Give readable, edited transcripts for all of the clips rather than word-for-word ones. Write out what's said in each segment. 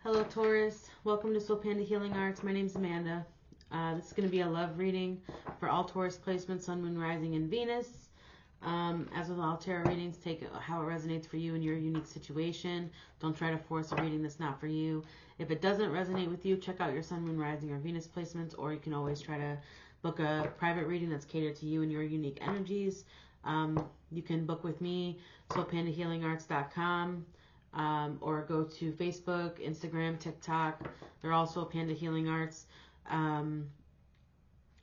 Hello, Taurus. Welcome to Soul Panda Healing Arts. My name is Amanda. This is going to be a love reading for all Taurus placements, Sun, Moon, Rising, and Venus. As with all tarot readings, take how it resonates for you in your unique situation. Don't try to force a reading that's not for you. If it doesn't resonate with you, check out your Sun, Moon, Rising, or Venus placements, or you can always try to book a private reading that's catered to you and your unique energies. You can book with me, soulpandahealingarts.com. Or go to Facebook, Instagram, TikTok. They're also Panda Healing Arts. Or,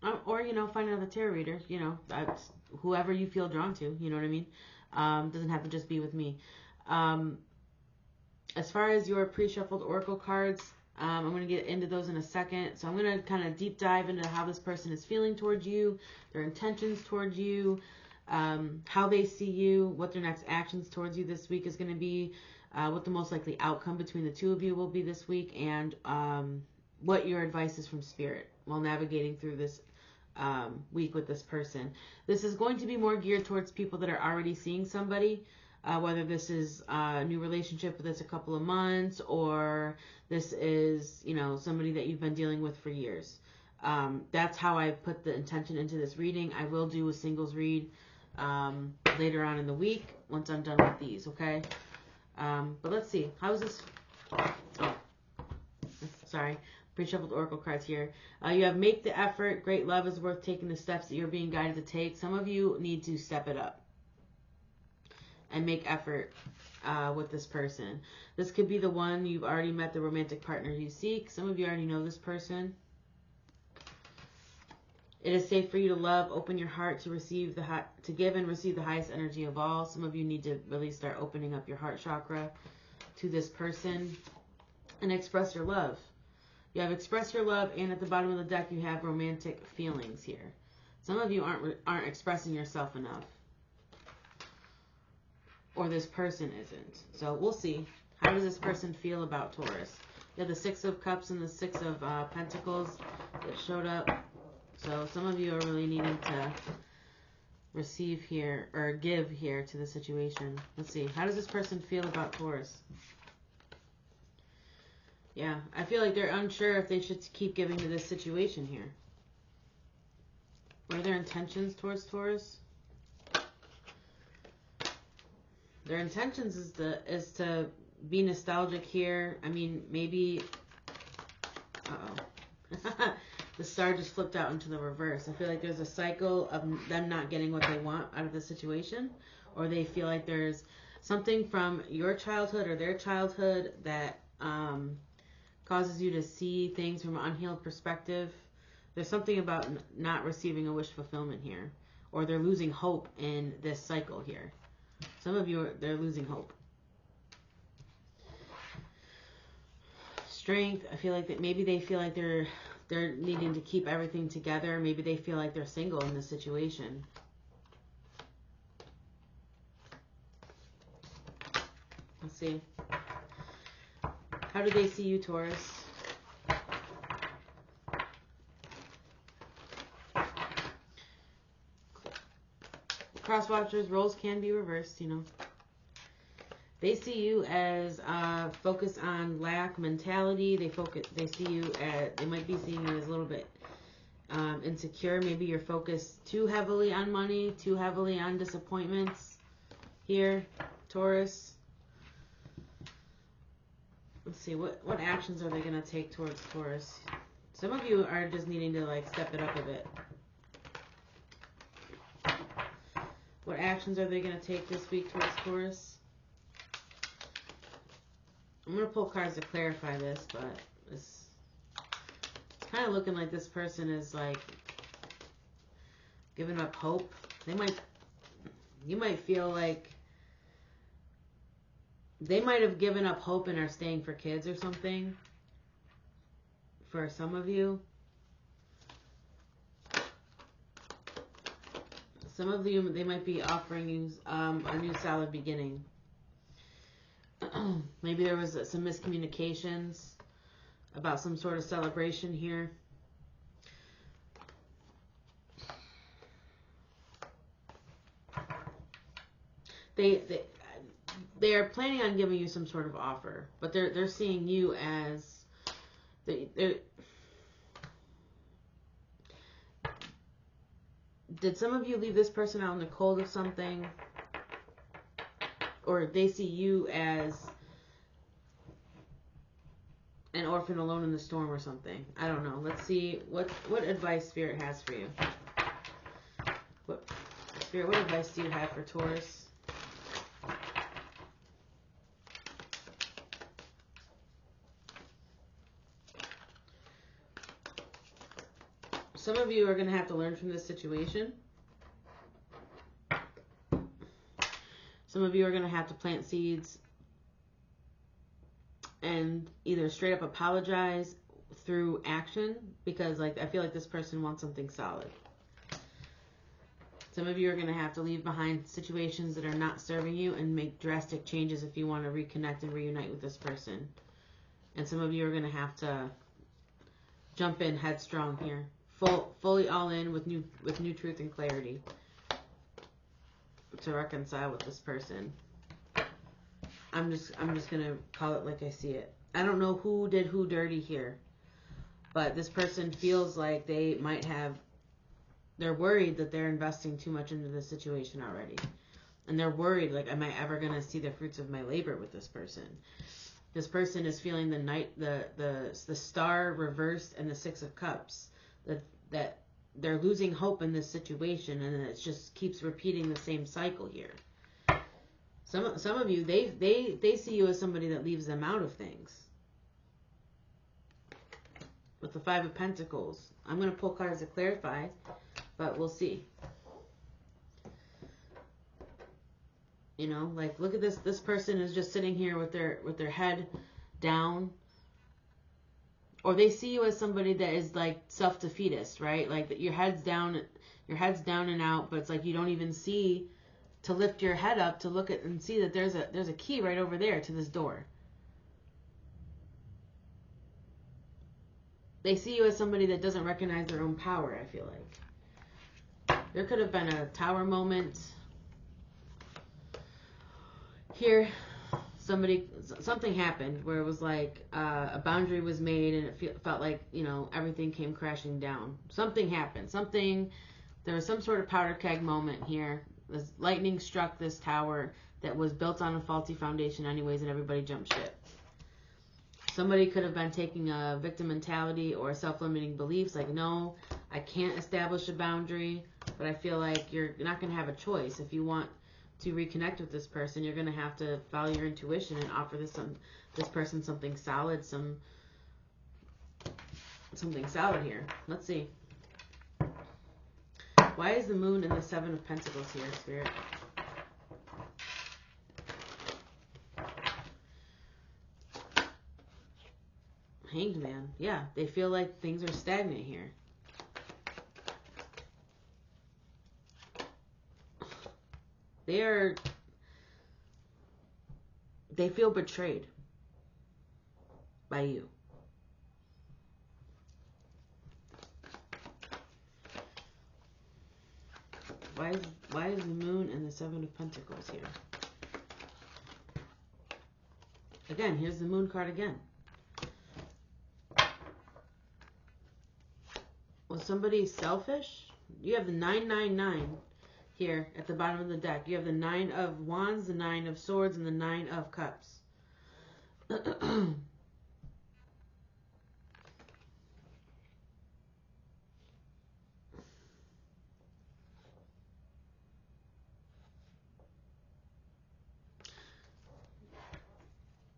find another tarot reader. That's whoever you feel drawn to. You know what I mean? Doesn't have to just be with me. As far as your pre-shuffled oracle cards, I'm going to get into those in a second. So I'm going to kind of deep dive into how this person is feeling towards you, their intentions towards you, how they see you, what their next actions towards you this week is going to be, what the most likely outcome between the two of you will be this week, and what your advice is from Spirit while navigating through this week with this person. This is going to be more geared towards people that are already seeing somebody, whether this is a new relationship that's a couple of months, or this is, somebody that you've been dealing with for years. That's how I put the intention into this reading. I will do a singles read later on in the week once I'm done with these, okay? But let's see. How is this? Oh, sorry. Pre-shuffled oracle cards here. You have make the effort. Great love is worth taking the steps that you're being guided to take. Some of you need to step it up and make effort with this person. This could be the one you've already met, the romantic partner you seek. Some of you already know this person. It is safe for you to love. Open your heart to receive to give and receive the highest energy of all. Some of you need to really start opening up your heart chakra to this person and express your love. You have express your love, and at the bottom of the deck you have romantic feelings here. Some of you aren't expressing yourself enough, or this person isn't. So we'll see. How does this person feel about Taurus? You have the Six of Cups and the Six of Pentacles that showed up. So some of you are really needing to receive here, or give here to the situation. Let's see. How does this person feel about Taurus? Yeah, I feel like they're unsure if they should keep giving to this situation here. What are their intentions towards Taurus? Their intentions is to be nostalgic here. I mean, maybe... Uh-oh. The star just flipped out into the reverse. I feel like there's a cycle of them not getting what they want out of the situation, or they feel like there's something from your childhood or their childhood that causes you to see things from an unhealed perspective. There's something about not receiving a wish fulfillment here, or they're losing hope in this cycle here. Some of you, they're losing hope. Strength, I feel like that maybe they feel like they're needing to keep everything together. Maybe they feel like they're single in this situation. Let's see. How do they see you, Taurus? Cross watchers, roles can be reversed, They see you as focus on lack mentality. They see you as, they might be seeing you as a little bit insecure. Maybe you're focused too heavily on money, too heavily on disappointments here, Taurus. Let's see, what actions are they going to take towards Taurus? Some of you are just needing to step it up a bit. What actions are they going to take this week towards Taurus? I'm going to pull cards to clarify this, but it's kind of looking like this person is giving up hope. You might feel like they might have given up hope and are staying for kids or something. For some of you. Some of you, they might be offering you a new solid beginning. Maybe there was some miscommunications about some sort of celebration here. they are planning on giving you some sort of offer, but they're seeing you as did some of you leave this person out in the cold of something, or they see you as an orphan alone in the storm or something? I don't know. Let's see what advice Spirit has for you. Spirit, what advice do you have for Taurus? Some of you are going to have to learn from this situation. Some of you are going to have to plant seeds and either straight up apologize through action, because like I feel like this person wants something solid. Some of you are going to have to leave behind situations that are not serving you and make drastic changes if you want to reconnect and reunite with this person. And some of you are going to have to jump in headstrong here. Fully all in with new truth and clarity to reconcile with this person. I'm just gonna call it like I see it. I don't know who did who dirty here, but this person feels like they're worried that they're investing too much into this situation already, and they're worried like, am I ever gonna see the fruits of my labor with this person? This person is feeling the star reversed and the Six of Cups. That they're losing hope in this situation, and it just keeps repeating the same cycle here. Some of you, they see you as somebody that leaves them out of things. With the Five of Pentacles, I'm going to pull cards to clarify, but we'll see. You know, like look at this. This person is just sitting here with their head down. Or they see you as somebody that is like self-defeatist, right? Like that your head's down and out, but it's like you don't even see to lift your head up to look at and see that there's a key right over there to this door. They see you as somebody that doesn't recognize their own power, I feel like. There could have been a tower moment here. Something happened where it was like a boundary was made, and it felt like, you know, everything came crashing down. Something happened. There was some sort of powder keg moment here. This lightning struck this tower that was built on a faulty foundation anyways, and everybody jumped ship. Somebody could have been taking a victim mentality or self-limiting beliefs, like, no, I can't establish a boundary, but I feel like you're not going to have a choice. If you want to reconnect with this person, you're going to have to follow your intuition and offer this person something solid, something solid here. Let's see. Why is the Moon and the Seven of Pentacles here, Spirit? Hanged Man. Yeah, they feel like things are stagnant here. They feel betrayed by you. Why is the Moon and the Seven of Pentacles here? Again, here's the Moon card again. Was somebody selfish? You have the 999 here at the bottom of the deck. You have the Nine of Wands, the Nine of Swords, and the Nine of Cups.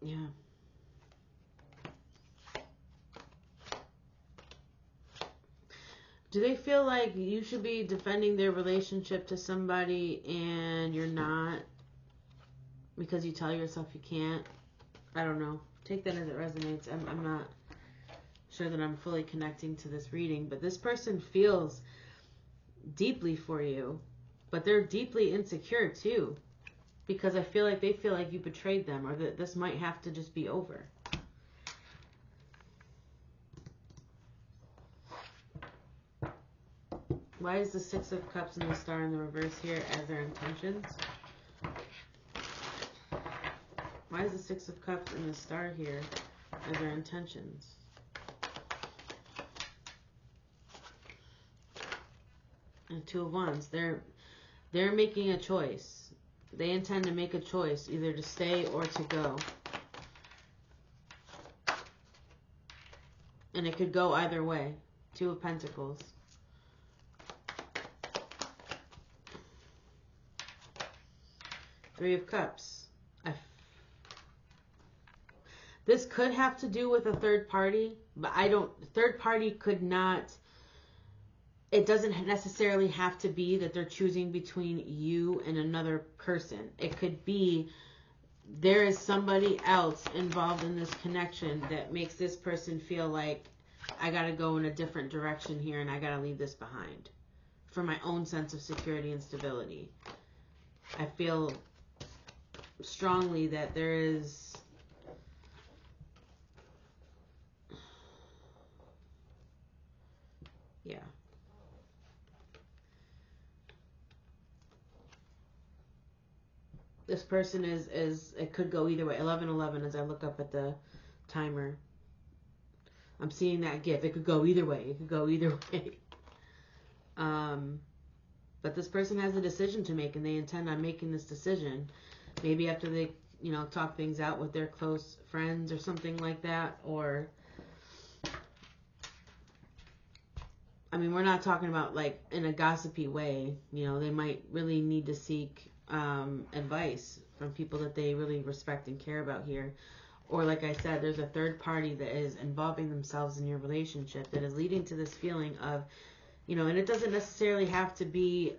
Yeah. Do they feel like you should be defending their relationship to somebody and you're not because you tell yourself you can't? I don't know. Take that as it resonates. I'm not sure that I'm fully connecting to this reading, but this person feels deeply for you, but they're deeply insecure too, because I feel like they feel like you betrayed them, or that this might have to just be over. Why is the Six of Cups and the Star in the reverse here as their intentions? Why is the Six of Cups and the Star here as their intentions? And Two of Wands. They're making a choice. They intend to make a choice, either to stay or to go. And it could go either way. Two of Pentacles. Three of Cups. This could have to do with a third party, but third party could not, it doesn't necessarily have to be that they're choosing between you and another person. It could be there is somebody else involved in this connection that makes this person feel like I got to go in a different direction here and I got to leave this behind for my own sense of security and stability. I feel strongly that there is this person is it could go either way. 11:11 as I look up at the timer. I'm seeing that gift. It could go either way. It could go either way. But this person has a decision to make, and they intend on making this decision. Maybe after they, talk things out with their close friends or something like that. Or, I mean, we're not talking about like in a gossipy way. They might really need to seek advice from people that they really respect and care about here. Or like I said, there's a third party that is involving themselves in your relationship that is leading to this feeling of, and it doesn't necessarily have to be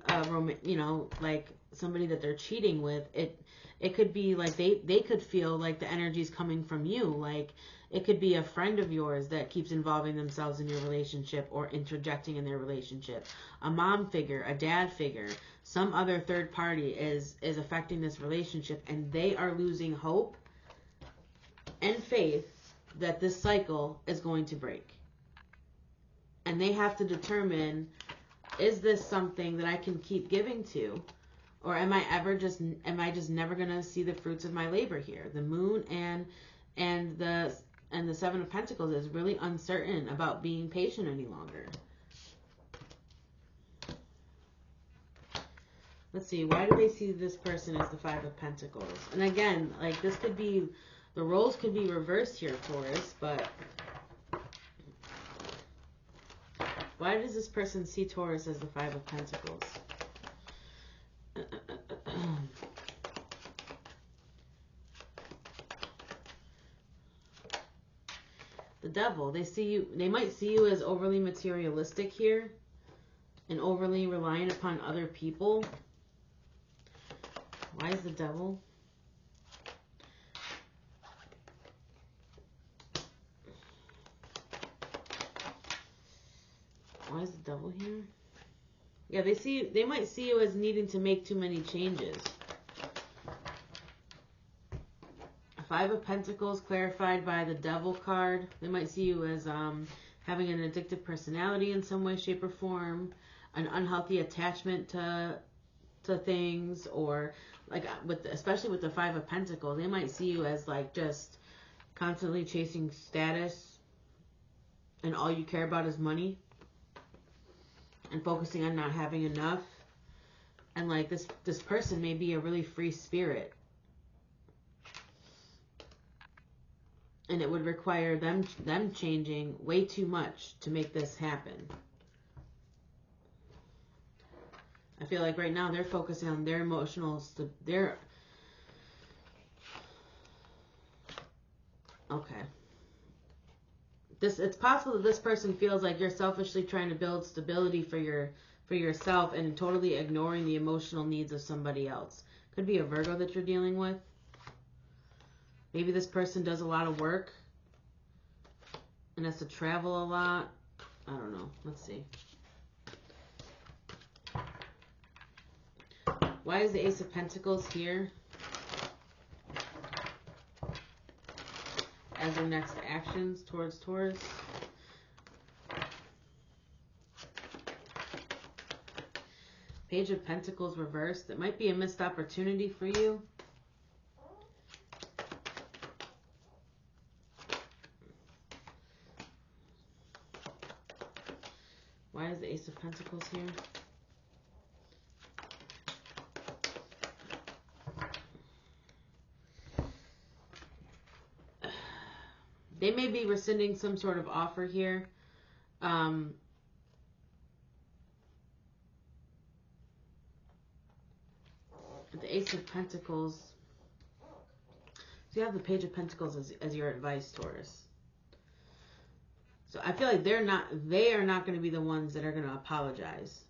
like somebody that they're cheating with. It could be like they could feel like the energy is coming from you. Like it could be a friend of yours that keeps involving themselves in your relationship or interjecting in their relationship. A mom figure, a dad figure, some other third party is affecting this relationship, and they are losing hope and faith that this cycle is going to break. And they have to determine, is this something that I can keep giving to? Or am I just never going to see the fruits of my labor here? The Moon and the Seven of Pentacles is really uncertain about being patient any longer. Let's see, why do they see this person as the Five of Pentacles? And again, like this could be, the roles could be reversed here, Taurus, but why does this person see Taurus as the Five of Pentacles? The Devil, they might see you as overly materialistic here and overly reliant upon other people. Why is the Devil? Why is the Devil here? Yeah, they might see you as needing to make too many changes. Five of Pentacles clarified by the Devil card. They might see you as having an addictive personality in some way, shape, or form, an unhealthy attachment to things, or like especially with the Five of Pentacles, they might see you as like just constantly chasing status, and all you care about is money, and focusing on not having enough. And like this person may be a really free spirit. And it would require them changing way too much to make this happen. I feel like right now they're focusing on their emotional, okay. It's possible that this person feels like you're selfishly trying to build stability for yourself and totally ignoring the emotional needs of somebody else. Could be a Virgo that you're dealing with. Maybe this person does a lot of work and has to travel a lot. I don't know. Let's see. Why is the Ace of Pentacles here as their next actions towards Taurus? Page of Pentacles reversed. It might be a missed opportunity for you. Why is the Ace of Pentacles here? They may be rescinding some sort of offer here. The Ace of Pentacles. So you have the Page of Pentacles as your advice, Taurus. So I feel like they are not going to be the ones that are going to apologize.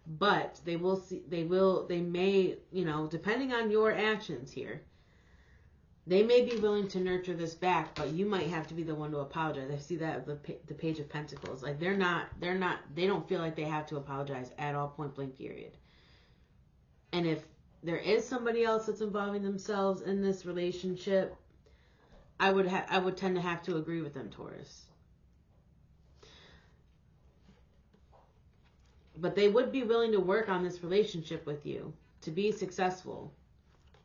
But they may, you know, depending on your actions here, they may be willing to nurture this back, but you might have to be the one to apologize. I see that with the Page of Pentacles. Like they don't feel like they have to apologize at all, point blank period. And if there is somebody else that's involving themselves in this relationship, I would tend to have to agree with them, Taurus. But they would be willing to work on this relationship with you to be successful.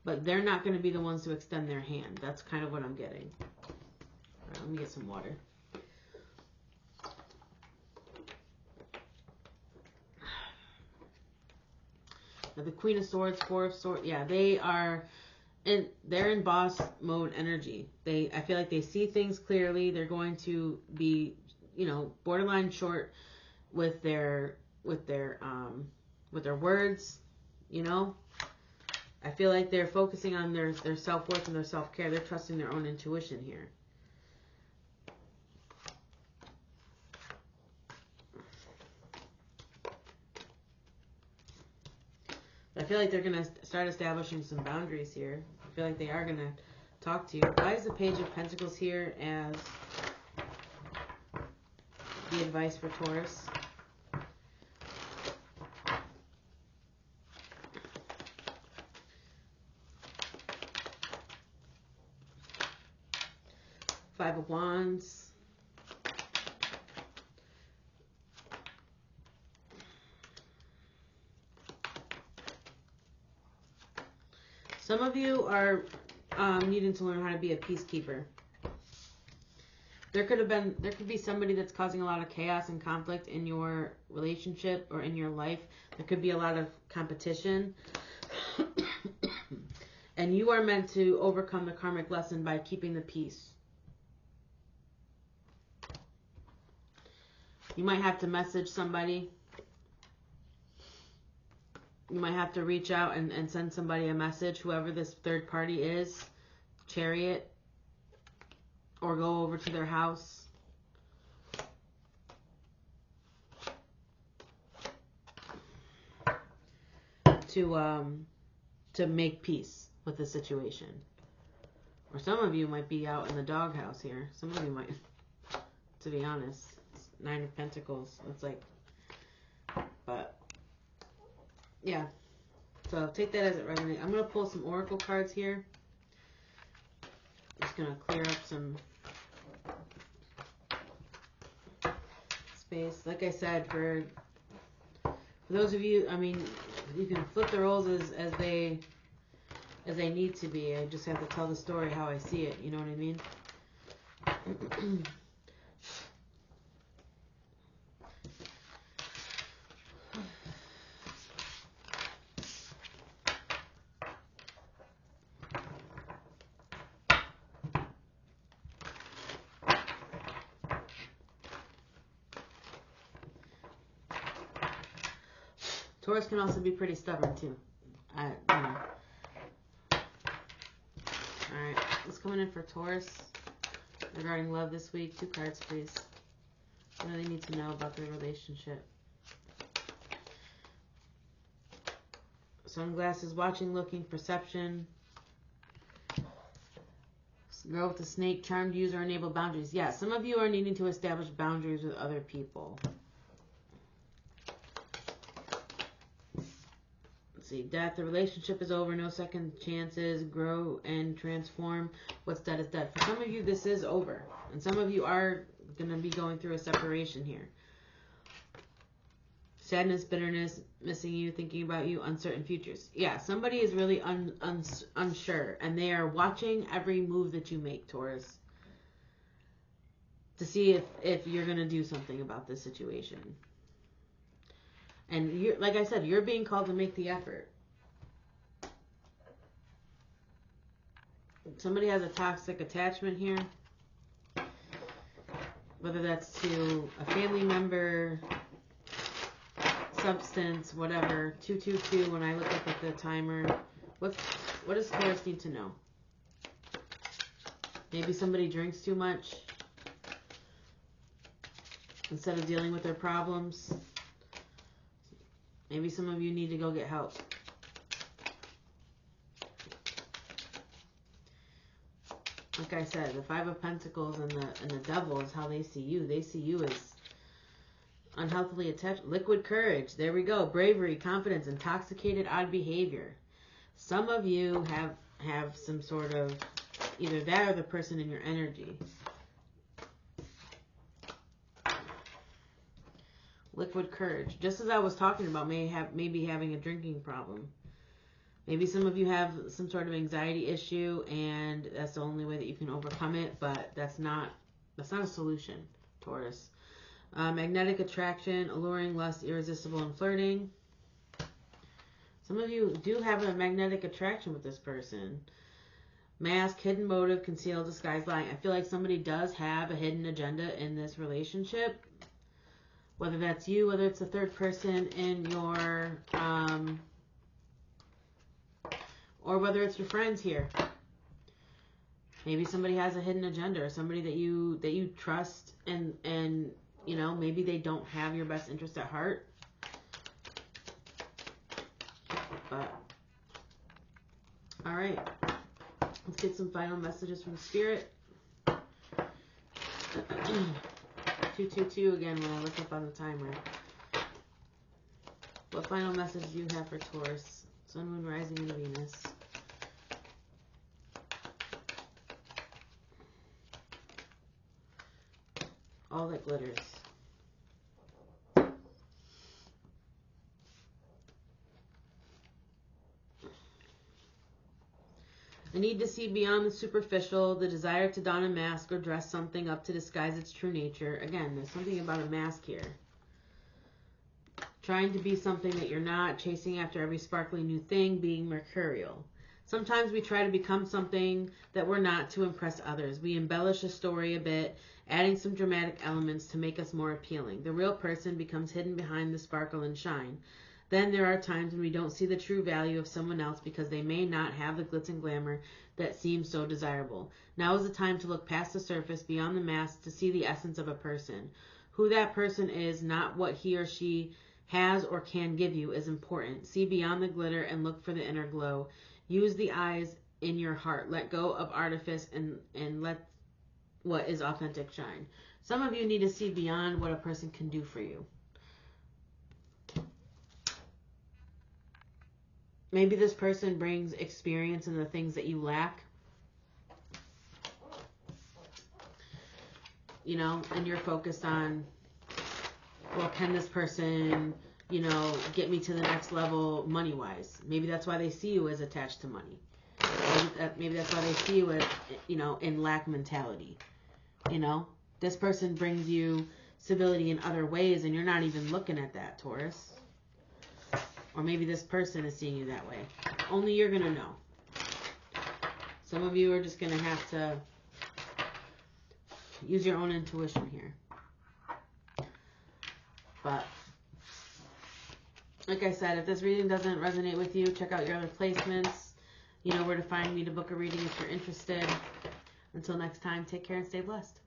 But they're not going to be the ones to extend their hand. That's kind of what I'm getting. All right, let me get some water. Now, the Queen of Swords, Four of Swords. Yeah, they're in boss mode energy. I feel like they see things clearly. They're going to be, you know, borderline short with their words, you know. I feel like they're focusing on their self-worth and their self-care. They're trusting their own intuition here. I feel like they're going to start establishing some boundaries here. I feel like they are going to talk to you. Why is the Page of Pentacles here as the advice for Taurus? Five of Wands. Some of you are needing to learn how to be a peacekeeper. There could be somebody that's causing a lot of chaos and conflict in your relationship or in your life. There could be a lot of competition. And you are meant to overcome the karmic lesson by keeping the peace. You might have to message somebody. You might have to reach out and send somebody a message, whoever this third party is, Chariot, or go over to their house. To make peace with the situation. Or some of you might be out in the doghouse here. Some of you might, to be honest. Nine of Pentacles. It's like, but yeah. So take that as it resonates. I'm going to pull some oracle cards here. I'm just going to clear up some space. Like I said, for those of you, I mean, you can flip the roles as they need to be. I just have to tell the story how I see it. You know what I mean? Taurus can also be pretty stubborn too. You know. Alright, what's coming in for Taurus regarding love this week? 2 cards, please. What do they need to know about their relationship? Sunglasses, watching, looking, perception. Girl with the snake, charmed, use, or enable boundaries. Yeah, some of you are needing to establish boundaries with other people. See, death, the relationship is over, no second chances, grow and transform. What's dead is dead. For some of you, this is over. And some of you are going to be going through a separation here. Sadness, bitterness, missing you, thinking about you, uncertain futures. Yeah, somebody is really unsure, and they are watching every move that you make, Taurus. to see if you're going to do something about this situation. And you're, like I said, you're being called to make the effort. Somebody has a toxic attachment here. Whether that's to a family member, substance, whatever. 222 when I look up at the timer. What does Taurus need to know? Maybe somebody drinks too much instead of dealing with their problems. Maybe some of you need to go get help. Like I said, the Five of Pentacles and the Devil is how they see you. They see you as unhealthily attached. Liquid courage. There we go. Bravery, confidence, intoxicated odd behavior. Some of you have some sort of either that or the person in your energy. Liquid courage. Just as I was talking about, maybe having a drinking problem. Maybe some of you have some sort of anxiety issue, and that's the only way that you can overcome it. But that's not a solution, Taurus. Magnetic attraction, alluring, lust, irresistible, and flirting. Some of you do have a magnetic attraction with this person. Mask, hidden motive, concealed, disguise, lying. I feel like somebody does have a hidden agenda in this relationship. Whether that's you, whether it's a third person in your, or whether it's your friends here. Maybe somebody has a hidden agenda, or somebody that you trust, and you know, maybe they don't have your best interest at heart. But all right, let's get some final messages from Spirit. 222 again when I look up on the timer. What final message do you have for Taurus? Sun, Moon, Rising, and Venus. All that glitters. The need to see beyond the superficial, the desire to don a mask or dress something up to disguise its true nature. Again, there's something about a mask here. Trying to be something that you're not, chasing after every sparkly new thing, being mercurial. Sometimes we try to become something that we're not to impress others. We embellish a story a bit, adding some dramatic elements to make us more appealing. The real person becomes hidden behind the sparkle and shine. Then there are times when we don't see the true value of someone else because they may not have the glitz and glamour that seems so desirable. Now is the time to look past the surface, beyond the mask, to see the essence of a person. Who that person is, not what he or she has or can give you, is important. See beyond the glitter and look for the inner glow. Use the eyes in your heart. Let go of artifice and let what is authentic shine. Some of you need to see beyond what a person can do for you. Maybe this person brings experience in the things that you lack. You know, and you're focused on, well, can this person, you know, get me to the next level money-wise? Maybe that's why they see you as attached to money. Maybe that's why they see you as, you know, in lack mentality. You know, this person brings you stability in other ways, and you're not even looking at that, Taurus. Or maybe this person is seeing you that way. Only you're going to know. Some of you are just going to have to use your own intuition here. But, like I said, if this reading doesn't resonate with you, check out your other placements. You know where to find me to book a reading if you're interested. Until next time, take care and stay blessed.